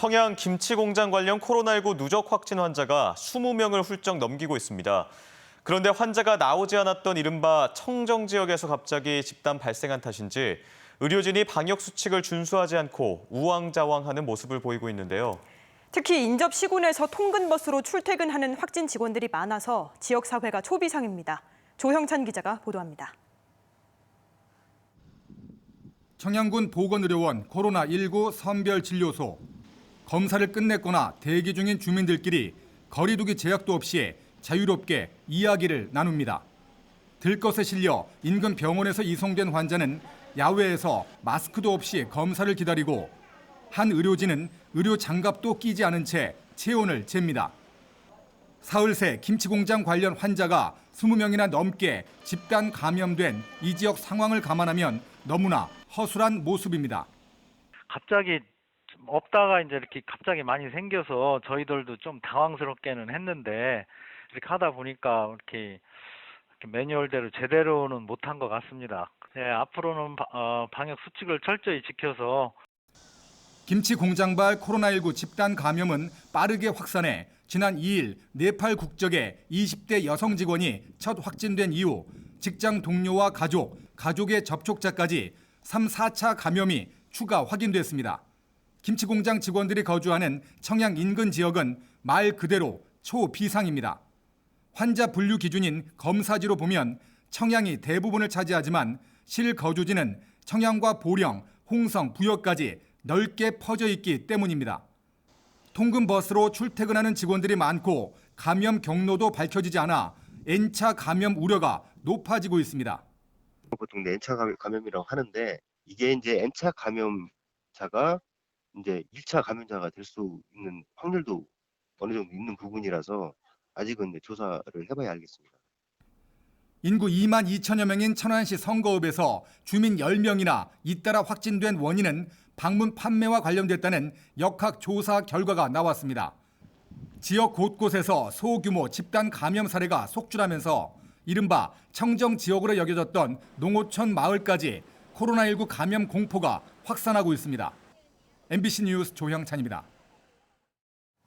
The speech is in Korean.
청양 김치 공장 관련 코로나19 누적 확진 환자가 20명을 훌쩍 넘기고 있습니다. 그런데 환자가 나오지 않았던 이른바 청정 지역에서 갑자기 집단 발생한 탓인지 의료진이 방역 수칙을 준수하지 않고 우왕좌왕하는 모습을 보이고 있는데요. 특히 인접 시군에서 통근버스로 출퇴근하는 확진 직원들이 많아서 지역사회가 초비상입니다. 조형찬 기자가 보도합니다. 청양군 보건의료원 코로나19 선별진료소. 검사를 끝냈거나 대기 중인 주민들끼리 거리 두기 제약도 없이 자유롭게 이야기를 나눕니다. 들것에 실려 인근 병원에서 이송된 환자는 야외에서 마스크도 없이 검사를 기다리고 한 의료진은 의료 장갑도 끼지 않은 채 체온을 잽니다. 사흘 새 김치공장 관련 환자가 20명이나 넘게 집단 감염된 이 지역 상황을 감안하면 너무나 허술한 모습입니다. 갑자기 없다가 이제 이렇게 갑자기 많이 생겨서 저희들도 좀 당황스럽게는 했는데 이렇게 하다 보니까 이렇게 매뉴얼대로 제대로는 못한 것 같습니다. 네, 앞으로는 방역 수칙을 철저히 지켜서 김치 공장발 코로나19 집단 감염은 빠르게 확산해 지난 2일 네팔 국적의 20대 여성 직원이 첫 확진된 이후 직장 동료와 가족의 접촉자까지 3, 4차 감염이 추가 확인됐습니다. 김치 공장 직원들이 거주하는 청양 인근 지역은 말 그대로 초비상입니다. 환자 분류 기준인 검사지로 보면 청양이 대부분을 차지하지만 실거주지는 청양과 보령, 홍성, 부여까지 넓게 퍼져 있기 때문입니다. 통근버스로 출퇴근하는 직원들이 많고 감염 경로도 밝혀지지 않아 N차 감염 우려가 높아지고 있습니다. 보통 N차 감염이라고 하는데 이게 이제 N차 감염자가 이제 1차 감염자가 될 수 있는 확률도 어느 정도 있는 부분이라서 아직은 이제 조사를 해봐야 알겠습니다. 인구 2만 2천여 명인 천안시 성거읍에서 주민 10명이나 잇따라 확진된 원인은 방문 판매와 관련됐다는 역학조사 결과가 나왔습니다. 지역 곳곳에서 소규모 집단 감염 사례가 속출하면서 이른바 청정 지역으로 여겨졌던 농어촌 마을까지 코로나19 감염 공포가 확산하고 있습니다. MBC 뉴스 조형찬입니다.